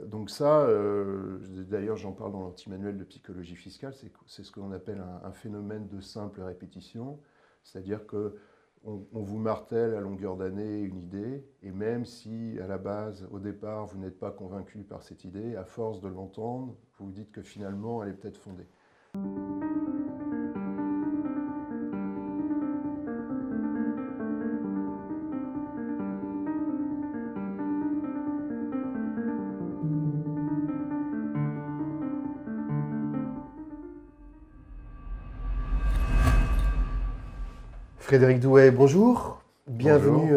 Donc ça, d'ailleurs j'en parle dans l'anti-manuel de psychologie fiscale, c'est ce que l'on appelle un phénomène de simple répétition, c'est-à-dire que on vous martèle à longueur d'année une idée, et même si à la base, au départ, vous n'êtes pas convaincu par cette idée, à force de l'entendre, vous vous dites que finalement elle est peut-être fondée. Frédéric Douai, bonjour. Bonjour. Bienvenue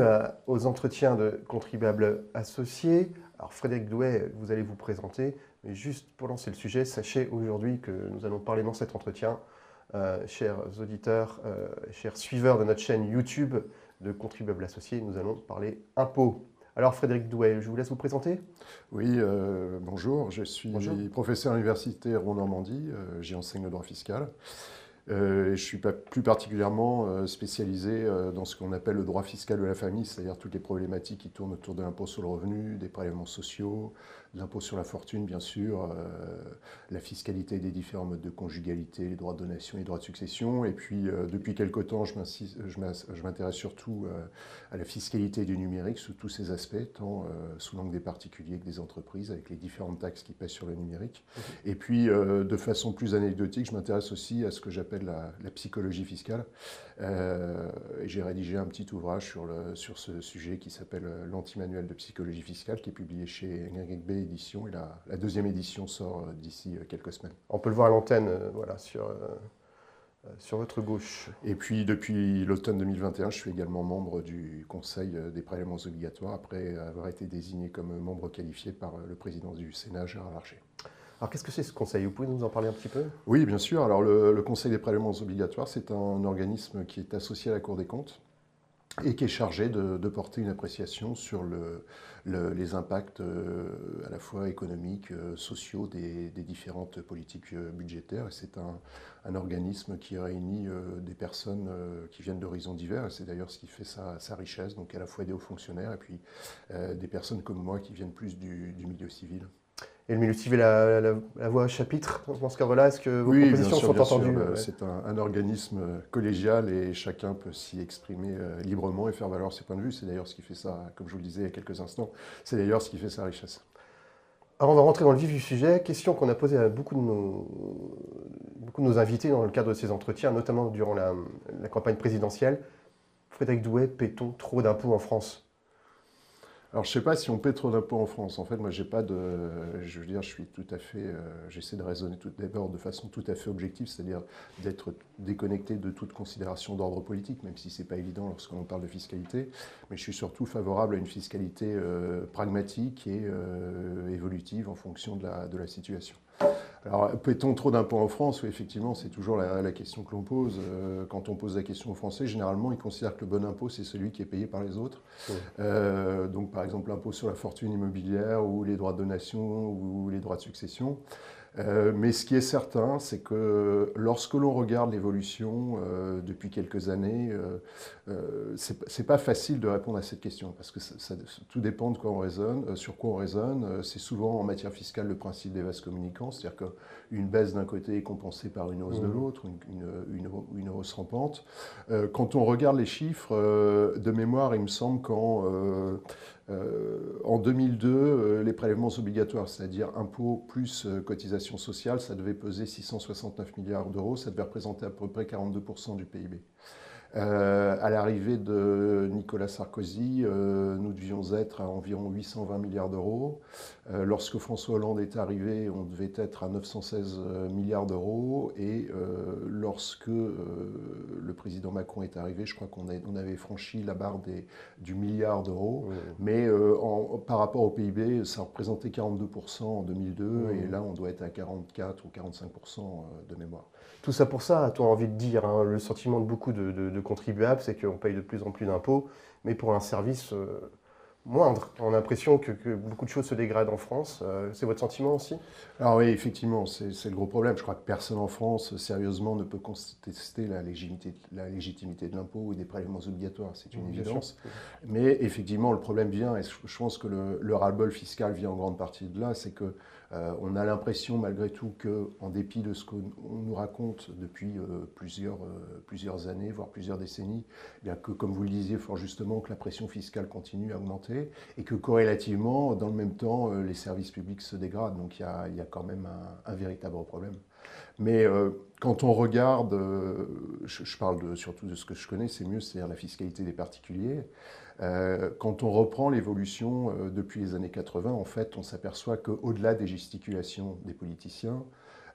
aux entretiens de contribuables associés. Alors Frédéric Douai, vous allez vous présenter, mais juste pour lancer le sujet, sachez aujourd'hui que nous allons parler dans cet entretien, chers auditeurs, chers suiveurs de notre chaîne YouTube de contribuables associés, nous allons parler impôts. Alors Frédéric Douai, je vous laisse vous présenter. Oui, bonjour, je suis Bonjour. professeur à l'université Rouen-Normandie, j'y enseigne le droit fiscal. Je suis plus particulièrement spécialisé dans ce qu'on appelle le droit fiscal de la famille, c'est-à-dire toutes les problématiques qui tournent autour de l'impôt sur le revenu, des prélèvements sociaux, de l'impôt sur la fortune, bien sûr, la fiscalité des différents modes de conjugalité, les droits de donation et les droits de succession. Et puis, depuis quelque temps, je m'intéresse surtout à la fiscalité du numérique sous tous ses aspects, tant sous l'angle des particuliers que des entreprises, avec les différentes taxes qui pèsent sur le numérique. Et puis, de façon plus anecdotique, je m'intéresse aussi à ce que j'appelle la psychologie fiscale. Et j'ai rédigé un petit ouvrage sur ce sujet qui s'appelle l'anti-manuel de psychologie fiscale, qui est publié chez Nguyengbé Éditions. Et la deuxième édition sort d'ici quelques semaines. On peut le voir à l'antenne, voilà, sur votre gauche. Et puis, depuis l'automne 2021, je suis également membre du Conseil des prélèvements obligatoires, après avoir été désigné comme membre qualifié par le président du Sénat, Gérard Larcher. Alors qu'est-ce que c'est ce conseil? Vous pouvez nous en parler un petit peu? Oui, bien sûr. Alors, le Conseil des prélèvements obligatoires, c'est un organisme qui est associé à la Cour des comptes et qui est chargé de porter une appréciation sur les impacts à la fois économiques, sociaux des différentes politiques budgétaires. Et c'est un organisme qui réunit des personnes qui viennent d'horizons divers, et c'est d'ailleurs ce qui fait sa richesse, donc à la fois des hauts fonctionnaires et puis des personnes comme moi qui viennent plus du milieu civil. Et le milieu civil a la voix chapitre dans ce cadre-là? Est-ce que vos Oui, propositions sont bien sûr. entendues? C'est un organisme collégial et chacun peut s'y exprimer librement et faire valoir ses points de vue. C'est d'ailleurs ce qui fait ça, comme je vous le disais il y a quelques instants, c'est d'ailleurs ce qui fait sa richesse. Avant de rentrer dans le vif du sujet, question qu'on a posée à beaucoup de nos invités dans le cadre de ces entretiens, notamment durant la campagne présidentielle. Frédéric Douai, paie-t-on trop d'impôts en France? Alors, je ne sais pas si on paie trop d'impôts en France. En fait, moi, j'ai pas de. Je veux dire, je suis tout à fait. J'essaie de raisonner tout d'abord de façon tout à fait objective, c'est-à-dire d'être déconnecté de toute considération d'ordre politique, même si ce n'est pas évident lorsqu'on parle de fiscalité. Mais je suis surtout favorable à une fiscalité pragmatique et évolutive en fonction de la situation. Alors, paie-t-on trop d'impôts en France? Oui, effectivement, c'est toujours la question que l'on pose. Quand on pose la question aux Français, généralement, ils considèrent que le bon impôt, c'est celui qui est payé par les autres. Donc, par exemple, l'impôt sur la fortune immobilière ou les droits de donation ou les droits de succession. Mais ce qui est certain, c'est que lorsque l'on regarde l'évolution depuis quelques années, c'est pas facile de répondre à cette question, parce que tout dépend de quoi on raisonne, sur quoi on raisonne. C'est souvent en matière fiscale le principe des vases communicants, c'est-à-dire qu'une baisse d'un côté est compensée par une hausse de l'autre, une hausse rampante. Quand on regarde les chiffres, de mémoire, il me semble en 2002, les prélèvements obligatoires, c'est-à-dire impôts plus cotisations sociales, ça devait peser 669 milliards d'euros, ça devait représenter à peu près 42% du PIB. À l'arrivée de Nicolas Sarkozy, nous devions être à environ 820 milliards d'euros. Lorsque François Hollande est arrivé, on devait être à 916 milliards d'euros. Et lorsque le président Macron est arrivé, je crois qu'on avait franchi la barre du milliard d'euros. Mmh. Mais par rapport au PIB, ça représentait 42% en 2002. Mmh. Et là, on doit être à 44 ou 45% de mémoire. Tout ça pour ça, a-t-on envie de dire, hein, le sentiment de beaucoup de contribuables, c'est qu'on paye de plus en plus d'impôts, mais pour un service moindre. On a l'impression que beaucoup de choses se dégradent en France. C'est votre sentiment aussi? Alors oui, effectivement, c'est le gros problème. Je crois que personne en France, sérieusement, ne peut contester la légitimité de l'impôt et des prélèvements obligatoires. C'est une Bien sûr. évidence. Mais effectivement, le problème vient, et je pense que le ras-le-bol fiscal vient en grande partie de là, c'est que on a l'impression malgré tout qu'en dépit de ce qu'on nous raconte depuis plusieurs années, voire plusieurs décennies, eh bien que, comme vous le disiez fort justement, que la pression fiscale continue à augmenter et que corrélativement, dans le même temps, les services publics se dégradent. Donc il y a quand même un véritable problème. Mais quand on regarde, je parle surtout de ce que je connais, c'est mieux, c'est-à-dire la fiscalité des particuliers. Quand on reprend l'évolution depuis les années 80, en fait, on s'aperçoit qu'au-delà des gesticulations des politiciens,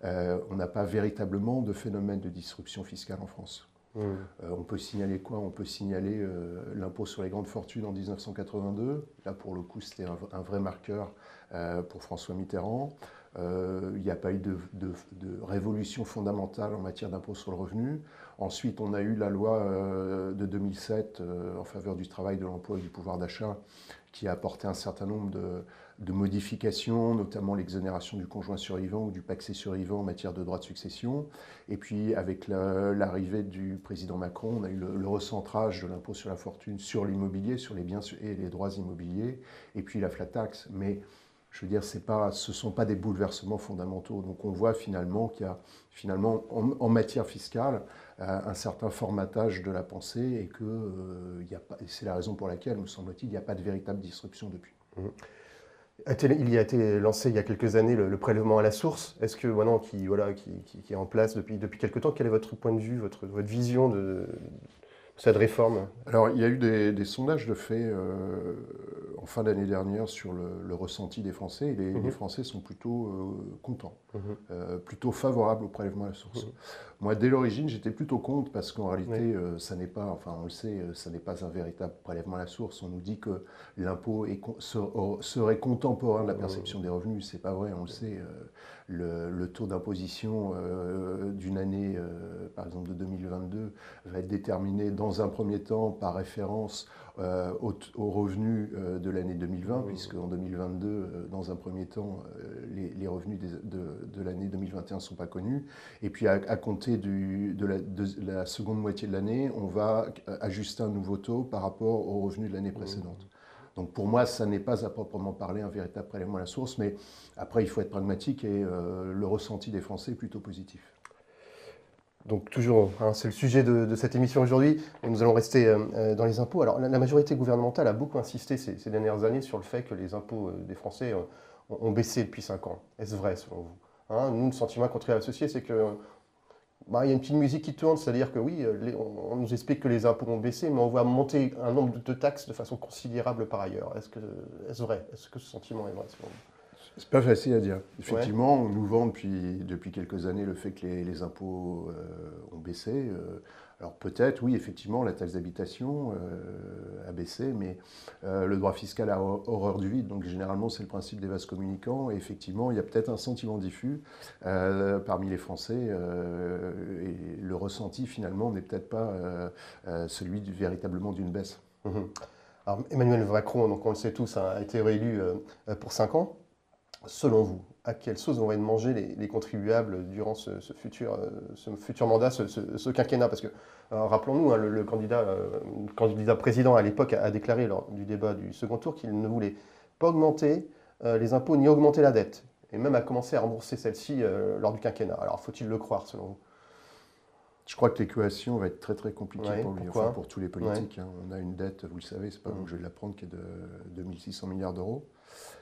on n'a pas véritablement de phénomène de disruption fiscale en France. On peut signaler quoi? On peut signaler l'impôt sur les grandes fortunes en 1982. Là, pour le coup, c'était un vrai marqueur pour François Mitterrand. Il n'y a pas eu de révolution fondamentale en matière d'impôt sur le revenu. Ensuite, on a eu la loi de 2007 en faveur du travail, de l'emploi et du pouvoir d'achat qui a apporté un certain nombre de modifications, notamment l'exonération du conjoint survivant ou du pacsé survivant en matière de droit de succession. Et puis, avec l'arrivée du président Macron, on a eu le recentrage de l'impôt sur la fortune sur l'immobilier, sur les biens et les droits immobiliers, et puis la flat tax. Mais je veux dire, ce ne sont pas des bouleversements fondamentaux. Donc on voit finalement qu'il y a, en matière fiscale, un certain formatage de la pensée et que c'est la raison pour laquelle, me semble-t-il, il n'y a pas de véritable disruption depuis. Il y a été lancé il y a quelques années le prélèvement à la source. Est-ce que maintenant, qui est en place depuis quelques temps, quel est votre point de vue, votre vision de cette réforme? Alors, il y a eu des sondages de fait en fin d'année dernière sur le ressenti des Français, et les Français sont plutôt contents, plutôt favorables au prélèvement à la source. Moi, dès l'origine, j'étais plutôt contre parce qu'en réalité, ça n'est pas, enfin on le sait, ça n'est pas un véritable prélèvement à la source. On nous dit que l'impôt serait contemporain de la perception des revenus. C'est pas vrai, on le sait. Le taux d'imposition d'une année, par exemple de 2022, va être déterminé dans un premier temps par référence aux revenus de l'année 2020, puisque en 2022, dans un premier temps, les revenus de l'année 2021 ne sont pas connus. Et puis à compter de la seconde moitié de l'année, on va ajuster un nouveau taux par rapport aux revenus de l'année précédente. Donc pour moi, ça n'est pas à proprement parler un véritable prélèvement à la source, mais après il faut être pragmatique et le ressenti des Français est plutôt positif. Donc toujours, c'est le sujet de cette émission aujourd'hui, et nous allons rester dans les impôts. Alors la majorité gouvernementale a beaucoup insisté ces dernières années sur le fait que les impôts des Français ont baissé depuis 5 ans. Est-ce vrai selon vous? Nous, le sentiment contraire associé, c'est que il y a une petite musique qui tourne, c'est-à-dire que oui, on nous explique que les impôts ont baissé, mais on voit monter un nombre de taxes de façon considérable par ailleurs. Est-ce vrai? Est-ce que ce sentiment est vrai selon vous? C'est pas facile à dire. Effectivement, on nous vend depuis quelques années le fait que les impôts ont baissé. Alors peut-être, oui, effectivement, la taxe d'habitation a baissé, mais le droit fiscal a horreur du vide. Donc généralement, c'est le principe des vases communicants. Et effectivement, il y a peut-être un sentiment diffus parmi les Français. Et le ressenti, finalement, n'est peut-être pas celui véritablement d'une baisse. Alors Emmanuel Macron, donc on le sait tous, a été réélu pour 5 ans. Selon vous, à quelle sauce vont être mangés les contribuables durant ce futur mandat, ce quinquennat? Parce que, rappelons-nous, le candidat président à l'époque a déclaré lors du débat du second tour qu'il ne voulait pas augmenter les impôts ni augmenter la dette, et même a commencé à rembourser celle-ci lors du quinquennat. Alors, faut-il le croire, selon vous? Je crois que l'équation va être très très compliquée pour lui, pourquoi? enfin pour tous les politiques. On a une dette, vous le savez, c'est pas vous que je vais l'apprendre, qui est de 2600 milliards d'euros.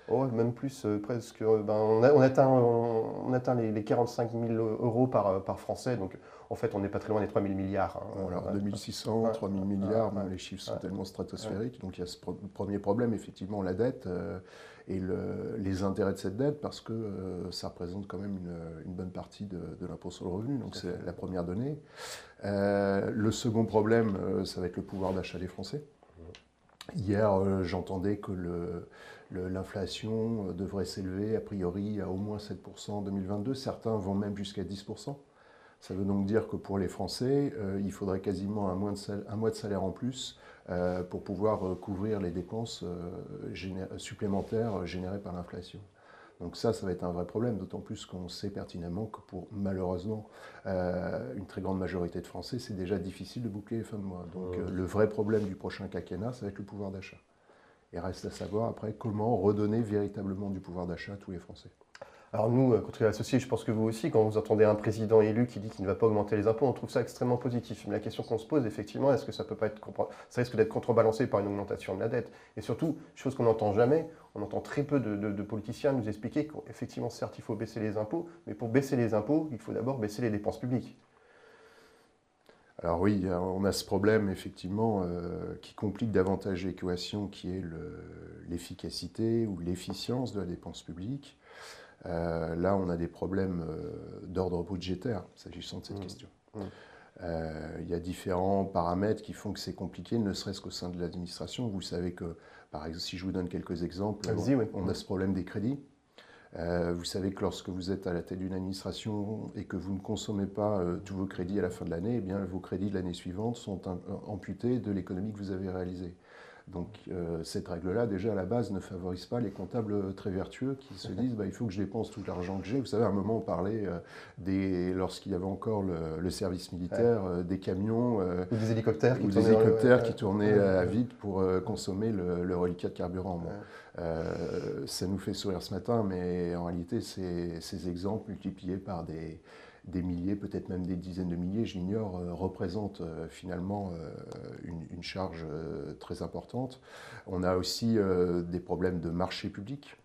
Oh, même plus, presque. On atteint les 45 000 euros par Français, donc en fait, on n'est pas très loin des 3 000 milliards. Alors, 2600, 3 000 milliards, les chiffres sont tellement stratosphériques. Donc, il y a ce premier problème, effectivement, la dette et les intérêts de cette dette, parce que ça représente quand même une bonne partie de l'impôt sur le revenu. Donc, c'est la première donnée. Le second problème, ça va être le pouvoir d'achat des Français. Hier, j'entendais que l'inflation devrait s'élever a priori à au moins 7% en 2022. Certains vont même jusqu'à 10%. Ça veut donc dire que pour les Français, il faudrait quasiment un mois de salaire en plus pour pouvoir couvrir les dépenses supplémentaires générées par l'inflation. Donc ça va être un vrai problème, d'autant plus qu'on sait pertinemment que pour, malheureusement, une très grande majorité de Français, c'est déjà difficile de boucler les fins de mois. Donc le vrai problème du prochain quinquennat, ça va être le pouvoir d'achat. Et reste à savoir après comment redonner véritablement du pouvoir d'achat à tous les Français. Alors nous, Contribuables Associés, je pense que vous aussi, quand vous entendez un président élu qui dit qu'il ne va pas augmenter les impôts, on trouve ça extrêmement positif. Mais la question qu'on se pose, effectivement, est-ce que ça peut pas être ça risque d'être contrebalancé par une augmentation de la dette? Et surtout, chose qu'on n'entend jamais, on entend très peu de politiciens nous expliquer qu'effectivement, certes, il faut baisser les impôts, mais pour baisser les impôts, il faut d'abord baisser les dépenses publiques. Alors oui, on a ce problème effectivement qui complique davantage l'équation, qui est l'efficacité ou l'efficience de la dépense publique. Là, on a des problèmes d'ordre budgétaire, s'agissant de cette question. Il y a différents paramètres qui font que c'est compliqué, ne serait-ce qu'au sein de l'administration. Vous savez que, par exemple, si je vous donne quelques exemples, on a ce problème des crédits. Vous savez que lorsque vous êtes à la tête d'une administration et que vous ne consommez pas tous vos crédits à la fin de l'année, eh bien, vos crédits de l'année suivante sont amputés de l'économie que vous avez réalisée. Donc cette règle-là, déjà à la base, ne favorise pas les comptables très vertueux qui se disent il faut que je dépense tout l'argent que j'ai. Vous savez, à un moment, on parlait, lorsqu'il y avait encore le service militaire, des camions ou des hélicoptères qui tournaient à vide pour consommer le reliquat de carburant. Bon. Ça nous fait sourire ce matin, mais en réalité, ces exemples multipliés par des milliers, peut-être même des dizaines de milliers, je l'ignore, représentent finalement une charge très importante. On a aussi des problèmes de marché public.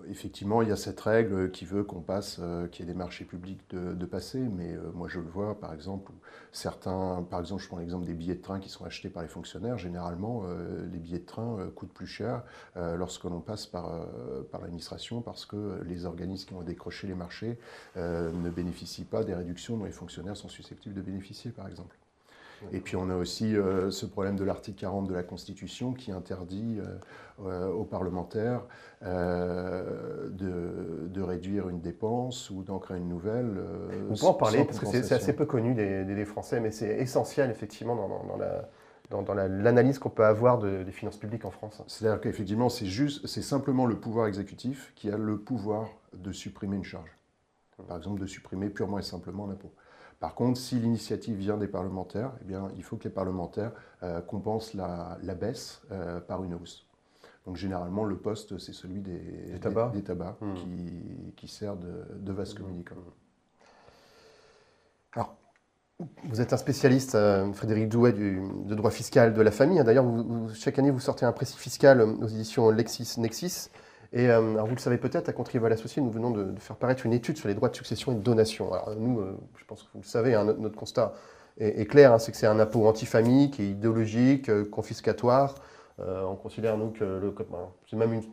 Effectivement, il y a cette règle qui veut qu'on passe, qu'il y ait des marchés publics de passer, mais moi je le vois par exemple, par exemple je prends l'exemple des billets de train qui sont achetés par les fonctionnaires, généralement les billets de train coûtent plus cher lorsque l'on passe par l'administration parce que les organismes qui ont décroché les marchés ne bénéficient pas des réductions dont les fonctionnaires sont susceptibles de bénéficier par exemple. Et puis on a aussi ce problème de l'article 40 de la Constitution qui interdit aux parlementaires de réduire une dépense ou d'en créer une nouvelle. On peut en parler parce que c'est assez peu connu des Français, mais c'est essentiel effectivement dans l'analyse qu'on peut avoir des finances publiques en France. C'est-à-dire qu'effectivement, c'est simplement le pouvoir exécutif qui a le pouvoir de supprimer une charge. Par exemple, de supprimer purement et simplement un impôt. Par contre, si l'initiative vient des parlementaires, eh bien, il faut que les parlementaires compensent la baisse par une hausse. Donc généralement, le poste, c'est celui des tabacs qui sert de vase communicant. Alors, vous êtes un spécialiste, Frédéric Douet, de droit fiscal de la famille. D'ailleurs, chaque année, vous sortez un précis fiscal aux éditions LexisNexis. Et alors vous le savez peut-être, à Contribuables Associés, nous venons de faire paraître une étude sur les droits de succession et de donation. Alors nous, je pense que vous le savez, hein, notre constat est clair, hein, c'est que c'est un impôt anti-famille, qui est idéologique, confiscatoire. On considère, nous, que c'est même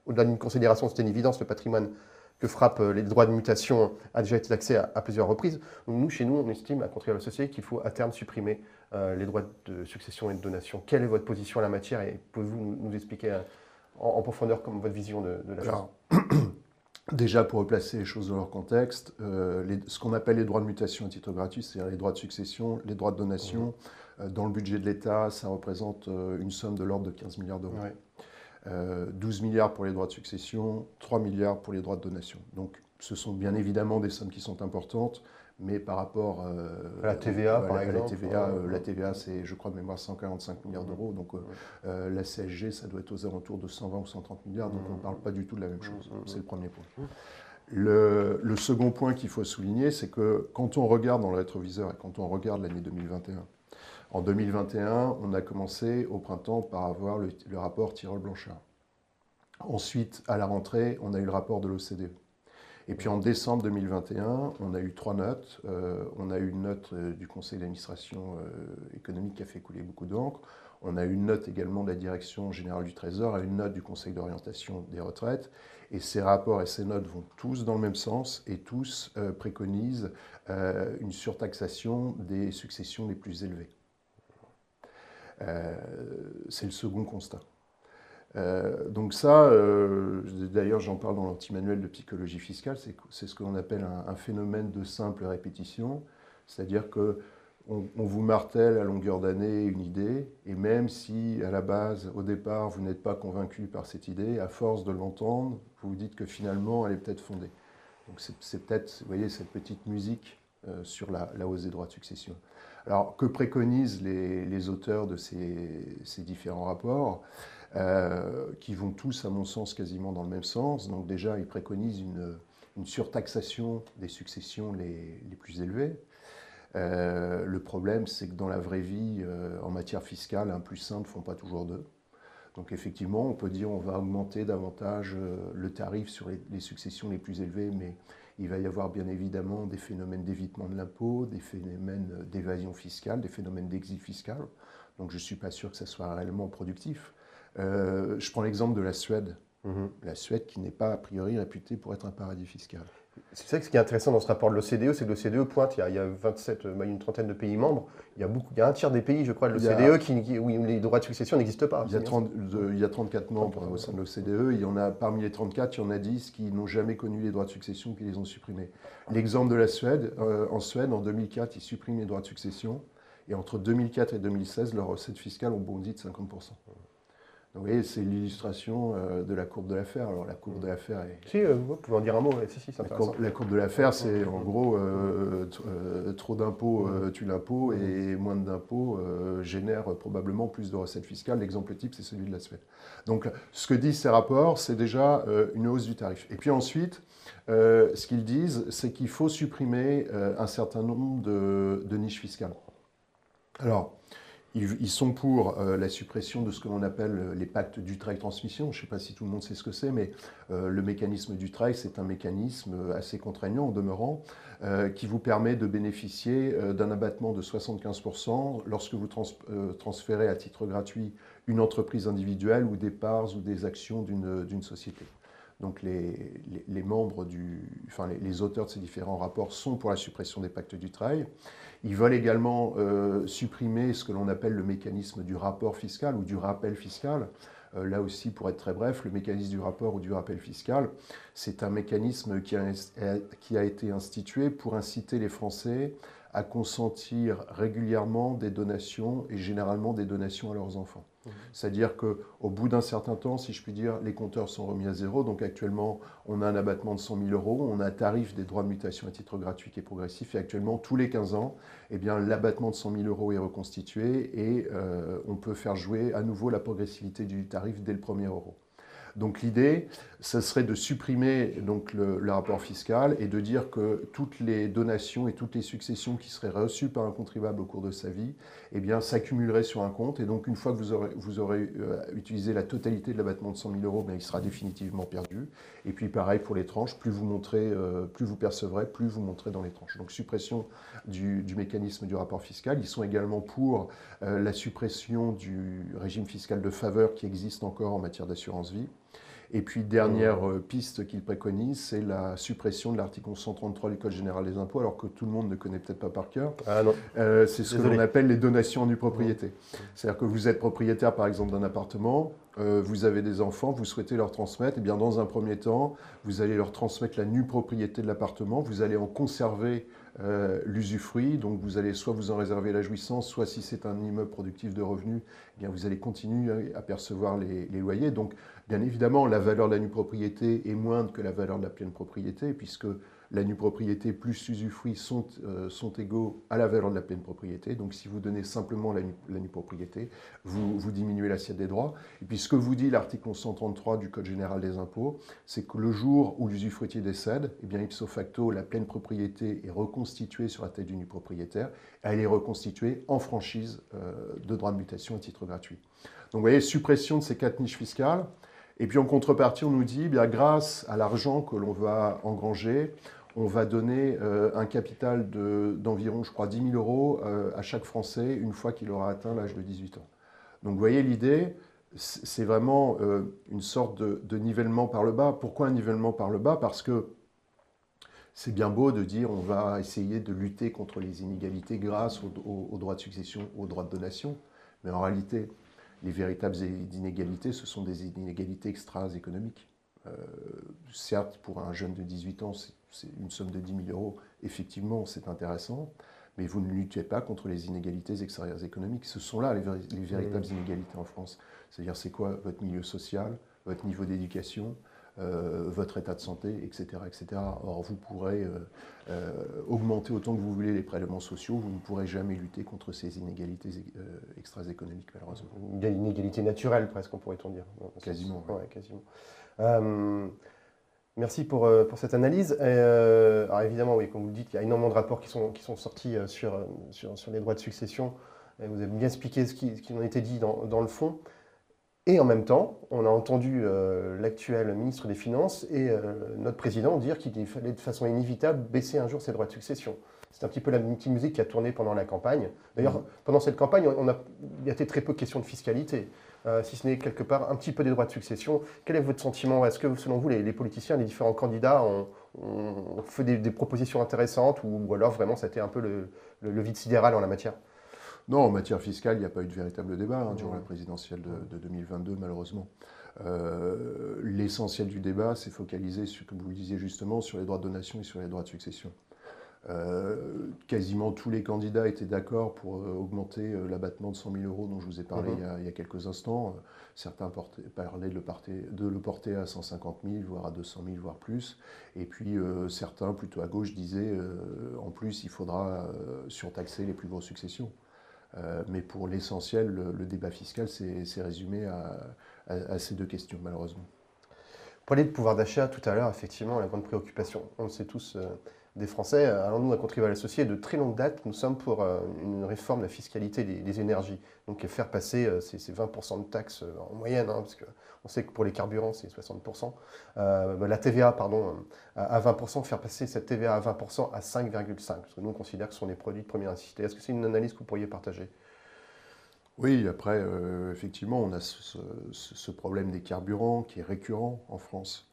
au-delà d'une considération, c'est une évidence, le patrimoine que frappent les droits de mutation a déjà été taxé à plusieurs reprises. Donc nous, chez nous, on estime, à Contribuables Associés, qu'il faut à terme supprimer les droits de succession et de donation. Quelle est votre position à la matière et pouvez-vous nous expliquer en profondeur comme votre vision de la chose? Alors, déjà, pour replacer les choses dans leur contexte, ce qu'on appelle les droits de mutation à titre gratuit, c'est-à-dire les droits de succession, les droits de donation, dans le budget de l'État, ça représente une somme de l'ordre de 15 milliards d'euros. 12 milliards pour les droits de succession, 3 milliards pour les droits de donation. Donc, ce sont bien évidemment des sommes qui sont importantes, mais par rapport à la TVA, par exemple. La TVA, c'est, je crois de mémoire, 145 milliards d'euros. Donc, la CSG, ça doit être aux alentours de 120 ou 130 milliards. Donc, on ne parle pas du tout de la même chose. C'est le premier point. Le second point qu'il faut souligner, c'est que quand on regarde dans le rétroviseur et quand on regarde l'année 2021, en 2021, on a commencé au printemps par avoir le rapport Tirole-Blanchard. Ensuite, à la rentrée, on a eu le rapport de l'OCDE. Et puis en décembre 2021, on a eu 3 notes. On a eu une note du Conseil d'administration économique qui a fait couler beaucoup d'encre. On a eu une note également de la Direction générale du Trésor et une note du Conseil d'orientation des retraites. Et ces rapports et ces notes vont tous dans le même sens et tous préconisent une surtaxation des successions les plus élevées. C'est le second constat. Donc ça, d'ailleurs j'en parle dans l'anti-manuel de psychologie fiscale, c'est ce qu'on appelle un phénomène de simple répétition, c'est-à-dire que on vous martèle à longueur d'année une idée, et même si à la base, au départ, vous n'êtes pas convaincu par cette idée, à force de l'entendre, vous vous dites que finalement elle est peut-être fondée. Donc c'est peut-être, vous voyez, cette petite musique sur la hausse des droits de succession. Alors que préconisent les auteurs de ces différents rapports qui vont tous, à mon sens, quasiment dans le même sens. Donc déjà, ils préconisent une surtaxation des successions les plus élevées. Le problème, c'est que dans la vraie vie, en matière fiscale, 1 plus 1 ne font pas toujours 2. Donc effectivement, on peut dire qu'on va augmenter davantage le tarif sur les successions les plus élevées, mais il va y avoir bien évidemment des phénomènes d'évitement de l'impôt, des phénomènes d'évasion fiscale, des phénomènes d'exil fiscal. Donc je ne suis pas sûr que ça soit réellement productif. Je prends l'exemple de la Suède. La Suède qui n'est pas a priori réputée pour être un paradis fiscal. C'est ça ce qui est intéressant dans ce rapport de l'OCDE, c'est que l'OCDE pointe, il y a 27, une trentaine de pays membres, il y a un tiers des pays, je crois, de l'OCDE où les droits de succession n'existent pas. Il y a 34 membres au sein de l'OCDE, il y en a, parmi les 34, il y en a 10 qui n'ont jamais connu les droits de succession, qui les ont supprimés. L'exemple de la Suède, en Suède, en 2004, ils suppriment les droits de succession, et entre 2004 et 2016, leurs recettes fiscales ont bondi de 50%. Donc, vous voyez, c'est l'illustration de la courbe de l'affaire. Alors la courbe de l'affaire est... Si, vous pouvez en dire un mot, si, c'est intéressant. La courbe de l'affaire, c'est en gros trop d'impôts tue l'impôt et moins d'impôts génère probablement plus de recettes fiscales. L'exemple type, c'est celui de la Suède. Donc ce que disent ces rapports, c'est déjà une hausse du tarif. Et puis ensuite, ce qu'ils disent, c'est qu'il faut supprimer un certain nombre de niches fiscales. Alors, ils sont pour la suppression de ce que l'on appelle les pactes d'Utrecht-Transmission. Je ne sais pas si tout le monde sait ce que c'est, mais le mécanisme d'Utrecht, c'est un mécanisme assez contraignant en demeurant, qui vous permet de bénéficier d'un abattement de 75% lorsque vous transférez à titre gratuit une entreprise individuelle ou des parts ou des actions d'une société. Donc les membres les auteurs de ces différents rapports sont pour la suppression des pactes d'Utrecht. Ils veulent également supprimer ce que l'on appelle le mécanisme du rapport fiscal ou du rappel fiscal. Là aussi, pour être très bref, le mécanisme du rapport ou du rappel fiscal, c'est un mécanisme qui a été institué pour inciter les Français à consentir régulièrement des donations et généralement des donations à leurs enfants. C'est-à-dire qu'au bout d'un certain temps, si je puis dire, les compteurs sont remis à zéro. Donc actuellement, on a un abattement de 100 000 euros, on a un tarif des droits de mutation à titre gratuit qui est progressif. Et actuellement, tous les 15 ans, eh bien, l'abattement de 100 000 euros est reconstitué et on peut faire jouer à nouveau la progressivité du tarif dès le premier euro. Donc l'idée, ce serait de supprimer donc, le rapport fiscal et de dire que toutes les donations et toutes les successions qui seraient reçues par un contribuable au cours de sa vie eh bien, s'accumuleraient sur un compte. Et donc une fois que vous aurez utilisé la totalité de l'abattement de 100 000 euros, bien, il sera définitivement perdu. Et puis pareil pour les tranches, plus vous percevrez, plus vous monterez dans les tranches. Donc suppression du mécanisme du rapport fiscal. Ils sont également pour la suppression du régime fiscal de faveur qui existe encore en matière d'assurance vie. Et puis, dernière piste qu'ils préconisent, c'est la suppression de l'article 1133 du Code général des impôts, alors que tout le monde ne connaît peut-être pas par cœur. Ah non. C'est ce que l'on appelle les donations en nue propriété. C'est-à-dire que vous êtes propriétaire, par exemple, d'un appartement, vous avez des enfants, vous souhaitez leur transmettre, et bien dans un premier temps, vous allez leur transmettre la nue propriété de l'appartement, vous allez en conserver l'usufruit, donc vous allez soit vous en réserver la jouissance, soit si c'est un immeuble productif de revenus, eh bien vous allez continuer à percevoir les loyers. Donc bien évidemment, la valeur de la nue propriété est moindre que la valeur de la pleine propriété, puisque la nue propriété plus l'usufruit sont égaux à la valeur de la pleine propriété. Donc si vous donnez simplement la nue propriété, vous diminuez l'assiette des droits. Et puis ce que vous dit l'article 1133 du Code général des impôts, c'est que le jour où l'usufruitier décède, eh bien ipso facto, la pleine propriété est reconstituée sur la tête du nu propriétaire. Elle est reconstituée en franchise de droit de mutation à titre gratuit. Donc vous voyez, suppression de ces 4 niches fiscales. Et puis en contrepartie, on nous dit, bien, grâce à l'argent que l'on va engranger, on va donner un capital d'environ, je crois, 10 000 euros à chaque Français une fois qu'il aura atteint l'âge de 18 ans. Donc vous voyez, l'idée, c'est vraiment une sorte de nivellement par le bas. Pourquoi un nivellement par le bas? Parce que c'est bien beau de dire on va essayer de lutter contre les inégalités grâce aux droits de succession, aux droits de donation. Mais en réalité, les véritables inégalités, ce sont des inégalités extra-économiques. Certes, pour un jeune de 18 ans, c'est une somme de 10 000 euros. Effectivement, c'est intéressant, mais vous ne luttez pas contre les inégalités extérieures économiques. Ce sont là les véritables inégalités en France. C'est-à-dire, c'est quoi votre milieu social, votre niveau d'éducation, votre état de santé, etc., etc. Or, vous pourrez augmenter autant que vous voulez les prélèvements sociaux, vous ne pourrez jamais lutter contre ces inégalités extra-économiques, malheureusement. Il y a une inégalité naturelle, presque, on pourrait-on dire. Quasiment. Ouais, quasiment. Merci pour cette analyse. Alors évidemment, oui, comme vous le dites, il y a énormément de rapports qui sont sortis sur les droits de succession. Et vous avez bien expliqué ce qui en était dit dans le fond. Et en même temps, on a entendu l'actuel ministre des Finances et notre président dire qu'il fallait de façon inévitable baisser un jour ces droits de succession. C'est un petit peu la petite musique qui a tourné pendant la campagne. D'ailleurs, pendant cette campagne, il y a été très peu de questions de fiscalité, si ce n'est quelque part un petit peu des droits de succession. Quel est votre sentiment? Est-ce que, selon vous, les politiciens, les différents candidats ont fait des propositions intéressantes ou alors vraiment ça a été un peu le vide sidéral en la matière? Non, en matière fiscale, il n'y a pas eu de véritable débat durant la présidentielle de 2022, malheureusement. L'essentiel du débat s'est focalisé, comme vous le disiez justement, sur les droits de donation et sur les droits de succession. Quasiment tous les candidats étaient d'accord pour augmenter l'abattement de 100 000 euros dont je vous ai parlé il y a quelques instants. Certains parlaient de le porter à 150 000, voire à 200 000, voire plus. Et puis certains, plutôt à gauche, disaient en plus, il faudra surtaxer les plus grosses successions. Mais pour l'essentiel, le débat fiscal s'est résumé à ces deux questions, malheureusement. Pour parler de pouvoir d'achat, tout à l'heure, effectivement, la grande préoccupation, on le sait tous, des Français. Alors nous, à Contribuables Associés, de très longue date, nous sommes pour une réforme de la fiscalité des énergies. Donc faire passer ces 20% de taxes en moyenne, parce qu'on sait que pour les carburants, c'est 60%. La TVA, pardon, à 20%, faire passer cette TVA à 20% à 5,5%. Parce que nous, on considère que ce sont des produits de première nécessité. Est-ce que c'est une analyse que vous pourriez partager? Oui, après, effectivement, on a ce problème des carburants qui est récurrent en France.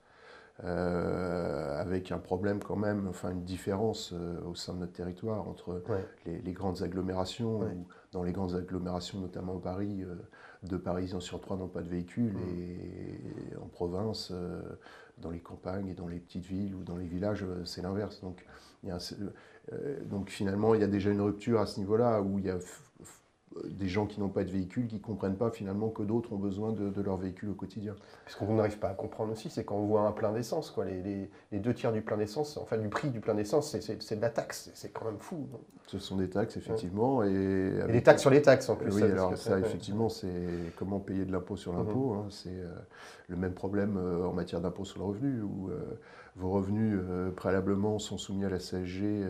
Avec un problème quand même, enfin une différence au sein de notre territoire entre les grandes agglomérations, où dans les grandes agglomérations, notamment Paris, 2 Parisiens sur 3 n'ont pas de véhicule, et en province, dans les campagnes et dans les petites villes ou dans les villages, c'est l'inverse. Donc finalement, il y a déjà une rupture à ce niveau-là, où il y a des gens qui n'ont pas de véhicule, qui ne comprennent pas finalement que d'autres ont besoin de leur véhicule au quotidien. Ce qu'on n'arrive pas à comprendre aussi, c'est quand on voit un plein d'essence, les 2 tiers du plein d'essence, enfin du prix du plein d'essence, c'est de la taxe, c'est quand même fou. Ce sont des taxes, effectivement. Et des taxes sur les taxes en plus. Oui, alors ça, effectivement, c'est comment payer de l'impôt sur l'impôt. C'est le même problème en matière d'impôt sur le revenu, où vos revenus préalablement sont soumis à la CSG,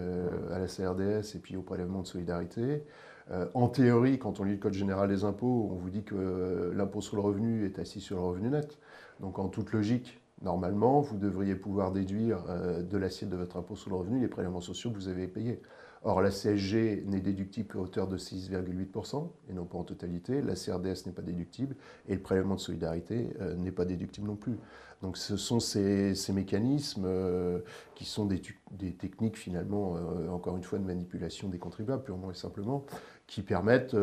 à la CRDS et puis au prélèvement de solidarité. En théorie, quand on lit le Code général des impôts, on vous dit que l'impôt sur le revenu est assis sur le revenu net. Donc en toute logique, normalement, vous devriez pouvoir déduire de l'assiette de votre impôt sur le revenu les prélèvements sociaux que vous avez payés. Or, la CSG n'est déductible qu'à hauteur de 6,8% et non pas en totalité. La CRDS n'est pas déductible et le prélèvement de solidarité n'est pas déductible non plus. Donc ce sont ces mécanismes qui sont des techniques finalement, encore une fois, de manipulation des contribuables purement et simplement, qui permettent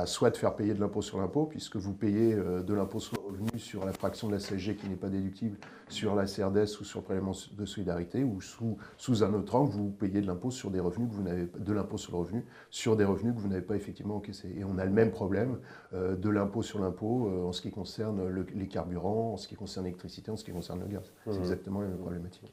soit de faire payer de l'impôt sur l'impôt, puisque vous payez de l'impôt sur le revenu sur la fraction de la CSG qui n'est pas déductible, sur la CRDS ou sur le prélèvement de solidarité, ou sous un autre angle, vous payez de l'impôt sur des revenus que vous n'avez de l'impôt sur le revenu sur des revenus que vous n'avez pas effectivement encaissés. Et on a le même problème de l'impôt sur l'impôt en ce qui concerne les carburants, en ce qui concerne l'électricité, en ce qui concerne le gaz. C'est exactement la même problématique.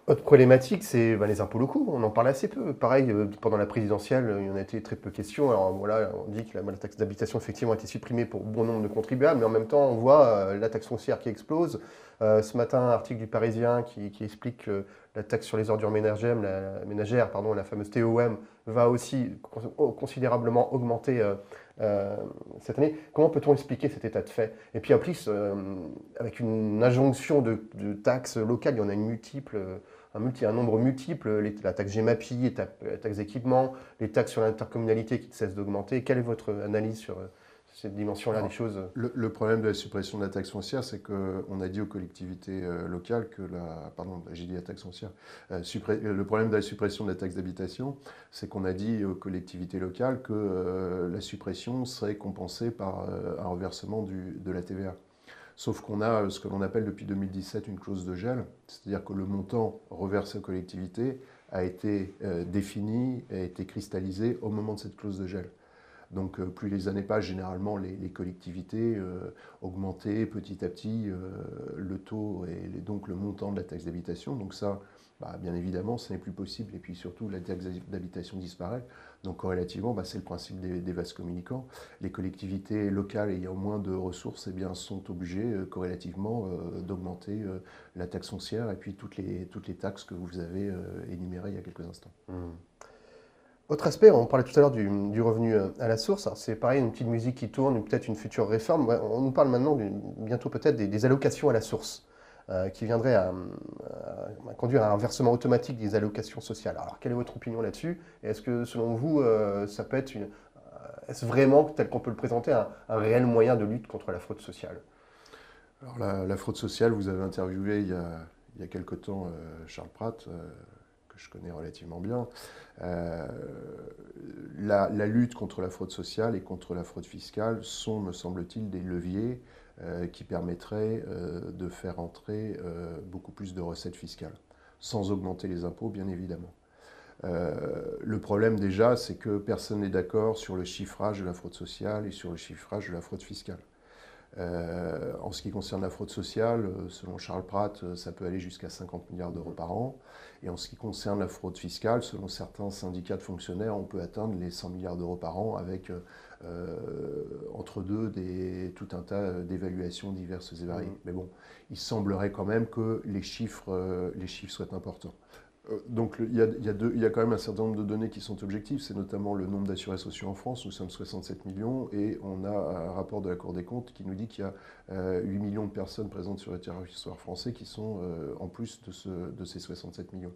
Autre problématique, c'est les impôts locaux. On en parle assez peu. Pareil, pendant la présidentielle, il y en a été très peu question. Alors voilà, on dit que la taxe d'habitation effectivement a été supprimée pour bon nombre de contribuables, mais en même temps, on voit la taxe foncière qui explose. Ce matin, un article du Parisien qui explique que la taxe sur les ordures ménagères, la fameuse TOM, va aussi considérablement augmenter cette année. Comment peut-on expliquer cet état de fait? Et puis en plus, avec une injonction de taxes locales, il y en a un nombre multiple, la taxe GEMAPI, la taxe d'équipement, les taxes sur l'intercommunalité qui ne cessent d'augmenter. Quelle est votre analyse sur cette dimension-là des choses. Le problème de la suppression de la taxe foncière, c'est qu'on a dit aux collectivités locales que pardon, j'ai dit la taxe foncière. Le problème de la suppression de la taxe d'habitation, c'est qu'on a dit aux collectivités locales que la suppression serait compensée par un renversement de la TVA. Sauf qu'on a ce que l'on appelle depuis 2017 une clause de gel, c'est-à-dire que le montant reversé aux collectivités a été défini, a été cristallisé au moment de cette clause de gel. Donc plus les années passent, généralement les collectivités augmentaient petit à petit le taux et donc le montant de la taxe d'habitation. Donc ça, bien évidemment, ce n'est plus possible. Et puis surtout, la taxe d'habitation disparaît. Donc corrélativement, c'est le principe des vases communicants. Les collectivités locales ayant moins de ressources sont obligées corrélativement d'augmenter la taxe foncière et puis toutes les taxes que vous avez énumérées il y a quelques instants. Autre aspect, on parlait tout à l'heure du revenu à la source. C'est pareil, une petite musique qui tourne, peut-être une future réforme. On nous parle maintenant bientôt peut-être des allocations à la source, qui viendraient à conduire à un versement automatique des allocations sociales. Alors, quelle est votre opinion là-dessus? Est-ce que, selon vous, ça peut être est-ce vraiment, tel qu'on peut le présenter, un réel moyen de lutte contre la fraude sociale? Alors, la fraude sociale, vous avez interviewé il y a quelque temps Charles Pratt, que je connais relativement bien. La lutte contre la fraude sociale et contre la fraude fiscale sont, me semble-t-il, des leviers qui permettraient de faire entrer beaucoup plus de recettes fiscales, sans augmenter les impôts, bien évidemment. Le problème déjà, c'est que personne n'est d'accord sur le chiffrage de la fraude sociale et sur le chiffrage de la fraude fiscale. En ce qui concerne la fraude sociale, selon Charles Pratt, ça peut aller jusqu'à 50 milliards d'euros par an. Et en ce qui concerne la fraude fiscale, selon certains syndicats de fonctionnaires, on peut atteindre les 100 milliards d'euros par an avec entre deux tout un tas d'évaluations diverses et variées. Mais bon, il semblerait quand même que les chiffres soient importants. Donc il y a quand même un certain nombre de données qui sont objectives, c'est notamment le nombre d'assurés sociaux en France, nous sommes 67 millions, et on a un rapport de la Cour des comptes qui nous dit qu'il y a 8 millions de personnes présentes sur le territoire français qui sont en plus de ces 67 millions.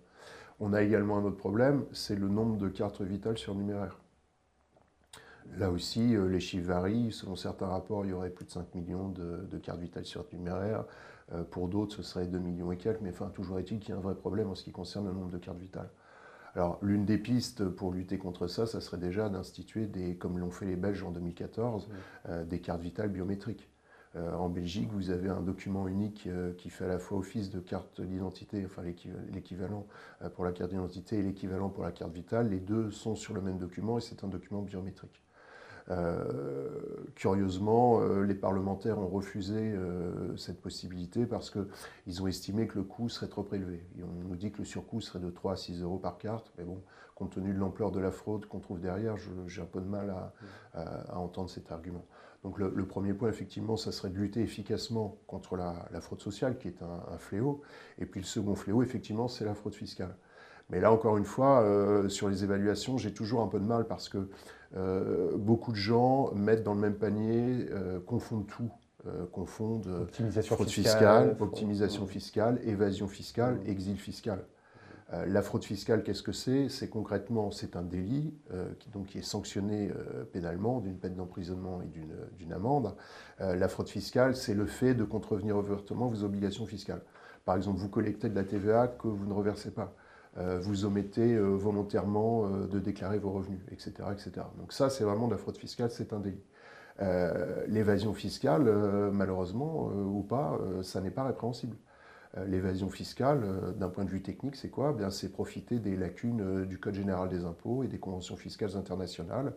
On a également un autre problème, c'est le nombre de cartes vitales surnuméraires. Là aussi, les chiffres varient. Selon certains rapports, il y aurait plus de 5 millions de cartes vitales surnuméraires. Pour d'autres, ce serait 2 millions et quelques. Mais enfin, toujours est-il qu'il y a un vrai problème en ce qui concerne le nombre de cartes vitales. Alors, l'une des pistes pour lutter contre ça, ça serait déjà d'instituer, comme l'ont fait les Belges en 2014, des cartes vitales biométriques. En Belgique, vous avez un document unique qui fait à la fois office de carte d'identité, enfin l'équivalent pour la carte d'identité et l'équivalent pour la carte vitale. Les deux sont sur le même document et c'est un document biométrique. Curieusement, les parlementaires ont refusé cette possibilité parce qu'ils ont estimé que le coût serait trop élevé. On nous dit que le surcoût serait de 3 à 6 euros par carte, mais bon, compte tenu de l'ampleur de la fraude qu'on trouve derrière, j'ai un peu de mal à entendre cet argument. Donc le premier point, effectivement, ça serait de lutter efficacement contre la fraude sociale, qui est un fléau. Et puis le second fléau, effectivement, c'est la fraude fiscale. Mais là, encore une fois, sur les évaluations, j'ai toujours un peu de mal parce que beaucoup de gens mettent dans le même panier, confondent tout. Confondent fraude fiscale, optimisation fiscale, évasion fiscale, exil fiscal. La fraude fiscale, qu'est-ce que c'est? C'est concrètement, c'est un délit qui est sanctionné pénalement d'une peine d'emprisonnement et d'une amende. La fraude fiscale, c'est le fait de contrevenir ouvertement vos obligations fiscales. Par exemple, vous collectez de la TVA que vous ne reversez pas. Vous omettez volontairement de déclarer vos revenus, etc., etc. Donc ça, c'est vraiment de la fraude fiscale, c'est un délit. L'évasion fiscale, malheureusement, ou pas, ça n'est pas répréhensible. L'évasion fiscale, d'un point de vue technique, c'est quoi? C'est profiter des lacunes du Code général des impôts et des conventions fiscales internationales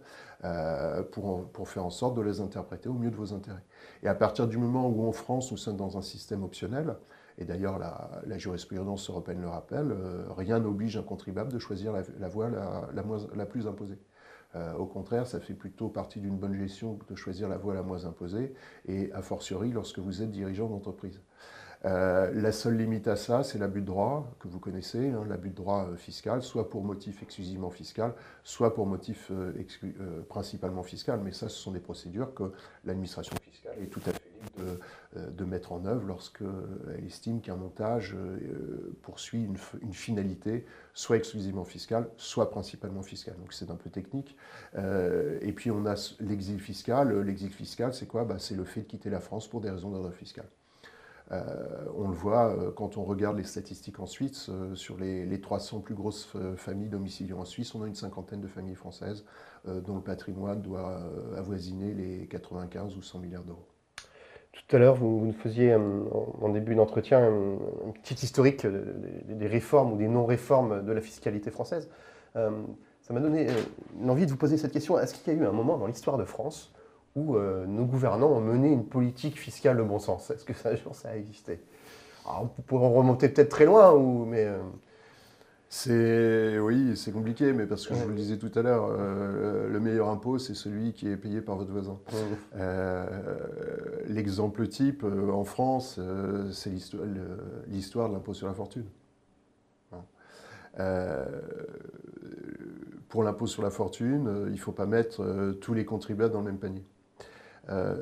pour faire en sorte de les interpréter au mieux de vos intérêts. Et à partir du moment où en France, nous sommes dans un système optionnel, et d'ailleurs la jurisprudence européenne le rappelle, rien n'oblige un contribuable de choisir la voie la plus imposée. Au contraire, ça fait plutôt partie d'une bonne gestion de choisir la voie la moins imposée, et a fortiori lorsque vous êtes dirigeant d'entreprise. La seule limite à ça, c'est l'abus de droit, que vous connaissez, l'abus de droit fiscal, soit pour motif exclusivement fiscal, soit pour motif principalement fiscal. Mais ça, ce sont des procédures que l'administration fiscale est tout à fait libre de mettre en œuvre lorsqu'elle estime qu'un montage poursuit une finalité, soit exclusivement fiscale, soit principalement fiscale. Donc c'est un peu technique. Et puis on a l'exil fiscal. L'exil fiscal, c'est quoi? C'est le fait de quitter la France pour des raisons d'ordre fiscal. On le voit quand on regarde les statistiques en Suisse. Sur les 300 plus grosses familles domiciliées en Suisse, on a une cinquantaine de familles françaises dont le patrimoine doit avoisiner les 95 ou 100 milliards d'euros. Tout à l'heure, vous nous faisiez en début d'entretien un petit historique des réformes ou des non-réformes de la fiscalité française. Ça m'a donné l'envie de vous poser cette question. Est-ce qu'il y a eu un moment dans l'histoire de France où nos gouvernants ont mené une politique fiscale de bon sens? Est-ce que ça a existé? Alors, on pourrait en remonter peut-être très loin, mais... Oui, c'est compliqué, mais parce que je vous le disais tout à l'heure, le meilleur impôt, c'est celui qui est payé par votre voisin. L'exemple type en France, c'est l'histoire de l'impôt sur la fortune. Pour l'impôt sur la fortune, il ne faut pas mettre tous les contribuables dans le même panier.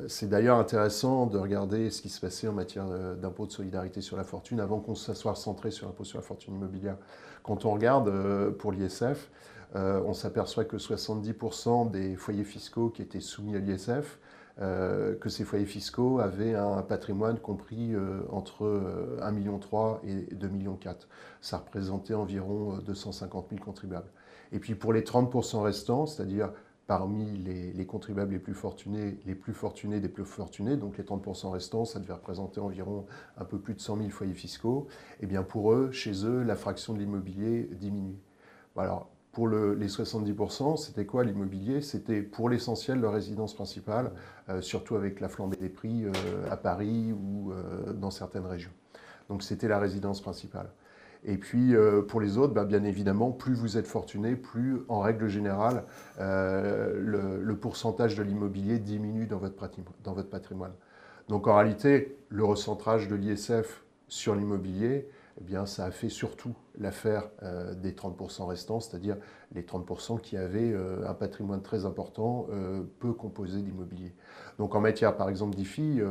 C'est d'ailleurs intéressant de regarder ce qui se passait en matière d'impôt de solidarité sur la fortune avant qu'on se soit centré sur l'impôt sur la fortune immobilière. Quand on regarde pour l'ISF, on s'aperçoit que 70% des foyers fiscaux qui étaient soumis à l'ISF, que ces foyers fiscaux avaient un patrimoine compris entre 1,3 million et 2,4 millions. Ça représentait environ 250 000 contribuables. Et puis pour les 30% restants, c'est-à-dire parmi les contribuables les plus fortunés des plus fortunés, donc les 30% restants, ça devait représenter environ un peu plus de 100 000 foyers fiscaux, et bien pour eux, chez eux, la fraction de l'immobilier diminue. Alors, pour les 70%, c'était quoi l'immobilier? C'était pour l'essentiel leur résidence principale, surtout avec la flambée des prix à Paris ou dans certaines régions. Donc c'était la résidence principale. Et puis pour les autres, bien évidemment, plus vous êtes fortuné, plus en règle générale, le pourcentage de l'immobilier diminue dans votre patrimoine. Donc en réalité, le recentrage de l'ISF sur l'immobilier, eh bien, ça a fait surtout l'affaire des 30% restants, c'est-à-dire les 30% qui avaient un patrimoine très important, peu composé d'immobilier. Donc en matière, par exemple, d'IFI,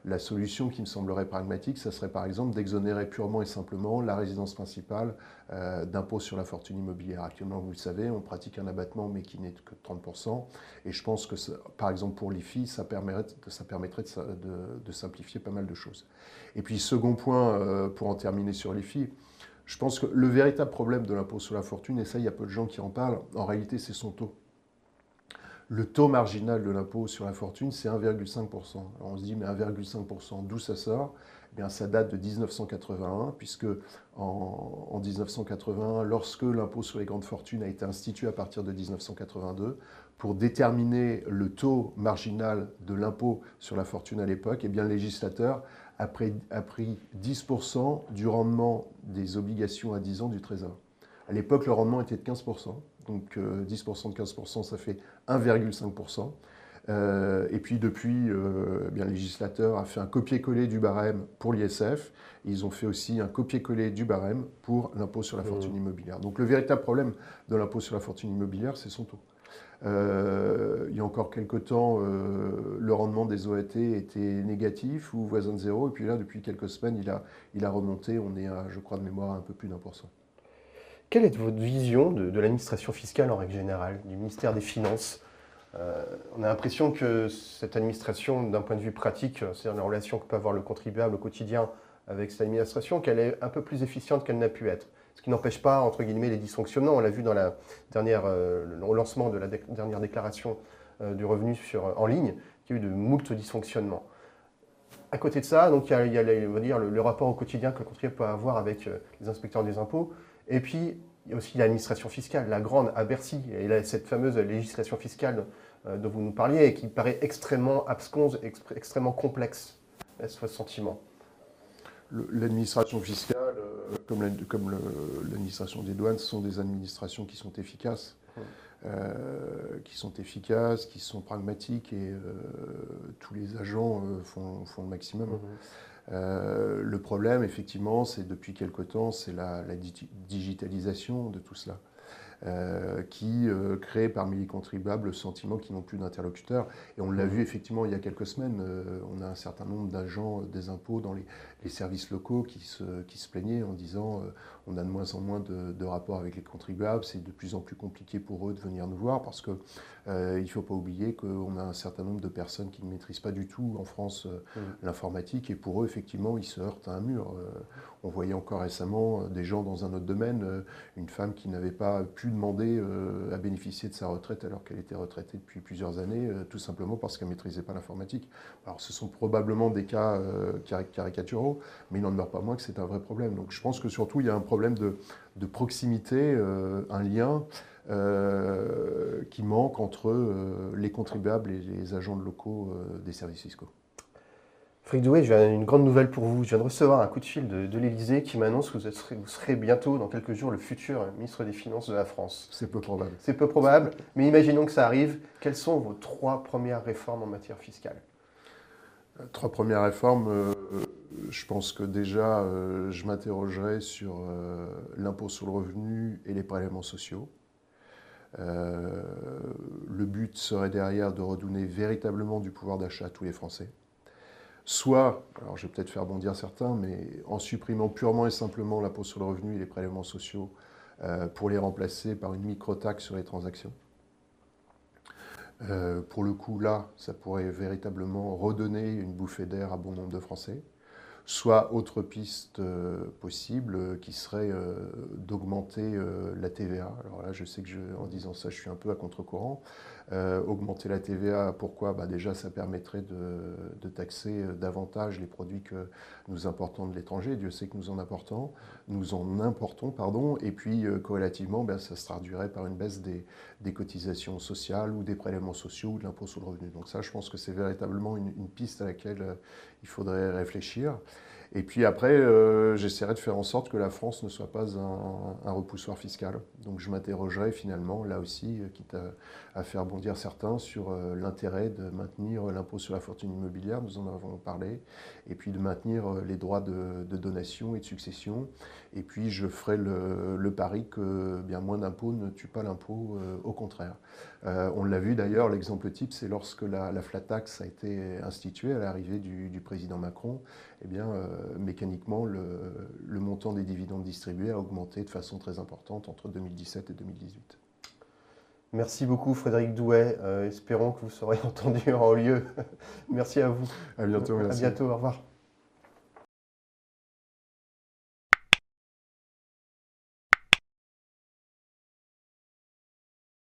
la solution qui me semblerait pragmatique, ça serait par exemple d'exonérer purement et simplement la résidence principale d'impôt sur la fortune immobilière. Actuellement, vous le savez, on pratique un abattement, mais qui n'est que de 30%. Et je pense que, par exemple, pour l'IFI, ça permettrait de simplifier pas mal de choses. Et puis, second point, pour en terminer sur l'IFI, je pense que le véritable problème de l'impôt sur la fortune, et ça, il y a peu de gens qui en parlent, en réalité, c'est son taux. Le taux marginal de l'impôt sur la fortune, c'est 1,5%. Alors on se dit, mais 1,5%, d'où ça sort? Eh bien, ça date de 1981, puisque en 1981, lorsque l'impôt sur les grandes fortunes a été institué à partir de 1982, pour déterminer le taux marginal de l'impôt sur la fortune à l'époque, eh bien, le législateur a pris 10% du rendement des obligations à 10 ans du Trésor. À l'époque, le rendement était de 15%. Donc 10% de 15%, ça fait 1,5%. Et puis depuis, le législateur a fait un copier-coller du barème pour l'ISF. Ils ont fait aussi un copier-coller du barème pour l'impôt sur la fortune immobilière. Donc le véritable problème de l'impôt sur la fortune immobilière, c'est son taux. Il y a encore quelques temps, le rendement des OAT était négatif ou voisin de zéro. Et puis là, depuis quelques semaines, il a remonté. On est, je crois de mémoire, à un peu plus d'1%. Quelle est votre vision de l'administration fiscale en règle générale, du ministère des Finances? On a l'impression que cette administration, d'un point de vue pratique, c'est-à-dire la relation que peut avoir le contribuable au quotidien avec cette administration, qu'elle est un peu plus efficiente qu'elle n'a pu être. Ce qui n'empêche pas, entre guillemets, les dysfonctionnements. On l'a vu dans le lancement de la dernière déclaration du revenu en ligne, qu'il y a eu de moult dysfonctionnements. À côté de ça, donc, il y a on va dire, le rapport au quotidien que le contribuable peut avoir avec les inspecteurs des impôts. Et puis, il y a aussi l'administration fiscale, la grande à Bercy. Et là, cette fameuse législation fiscale dont vous nous parliez, et qui paraît extrêmement absconse, extrêmement complexe. Est-ce votre sentiment? L'administration fiscale, comme l'administration des douanes, ce sont des administrations qui sont efficaces. Qui sont pragmatiques, et tous les agents font le maximum. Le problème, effectivement, c'est depuis quelque temps, c'est la digitalisation de tout cela. qui crée parmi les contribuables le sentiment qu'ils n'ont plus d'interlocuteurs. Et on l'a vu effectivement il y a quelques semaines, on a un certain nombre d'agents des impôts dans les services locaux qui se plaignaient en disant on a de moins en moins de rapports avec les contribuables, c'est de plus en plus compliqué pour eux de venir nous voir parce que il ne faut pas oublier qu'on a un certain nombre de personnes qui ne maîtrisent pas du tout en France l'informatique et pour eux effectivement ils se heurtent à un mur. On voyait encore récemment des gens dans un autre domaine, une femme qui n'avait pas pu demander à bénéficier de sa retraite alors qu'elle était retraitée depuis plusieurs années, tout simplement parce qu'elle ne maîtrisait pas l'informatique. Alors ce sont probablement des cas caricaturaux, mais il n'en demeure pas moins que c'est un vrai problème. Donc je pense que surtout il y a un problème de proximité, un lien qui manque entre les contribuables et les agents locaux des services fiscaux. Frédéric Douhet, j'ai une grande nouvelle pour vous. Je viens de recevoir un coup de fil de l'Élysée qui m'annonce que vous serez bientôt, dans quelques jours, le futur ministre des Finances de la France. C'est peu probable. C'est peu probable, mais imaginons que ça arrive. Quelles sont vos 3 premières réformes en matière fiscale? 3 premières réformes, je pense que déjà, je m'interrogerai sur l'impôt sur le revenu et les prélèvements sociaux. Le but serait derrière de redonner véritablement du pouvoir d'achat à tous les Français. Soit, alors je vais peut-être faire bondir certains, mais en supprimant purement et simplement l'impôt sur le revenu et les prélèvements sociaux pour les remplacer par une micro-taxe sur les transactions. Pour le coup, là, ça pourrait véritablement redonner une bouffée d'air à bon nombre de Français. Soit autre piste possible qui serait d'augmenter la TVA. Alors là, je sais que en disant ça, je suis un peu à contre-courant. Augmenter la TVA, pourquoi? Déjà, ça permettrait de taxer davantage les produits que nous importons de l'étranger. Dieu sait que nous en importons, et puis corrélativement, ça se traduirait par une baisse des cotisations sociales ou des prélèvements sociaux ou de l'impôt sur le revenu. Donc ça, je pense que c'est véritablement une piste à laquelle il faudrait réfléchir. Et puis après, j'essaierai de faire en sorte que la France ne soit pas un repoussoir fiscal. Donc je m'interrogerai finalement, là aussi, quitte à faire bondir certains, sur l'intérêt de maintenir l'impôt sur la fortune immobilière, nous en avons parlé, et puis de maintenir les droits de donation et de succession. Et puis je ferai le pari que bien moins d'impôts ne tue pas l'impôt, au contraire. On l'a vu d'ailleurs, l'exemple type, c'est lorsque la flat tax a été instituée à l'arrivée du président Macron, eh bien, mécaniquement, le montant des dividendes distribués a augmenté de façon très importante entre 2017 et 2018. Merci beaucoup Frédéric Douhet. Espérons que vous serez entendu en haut lieu. Merci à vous. À bientôt, merci. À bientôt, au revoir.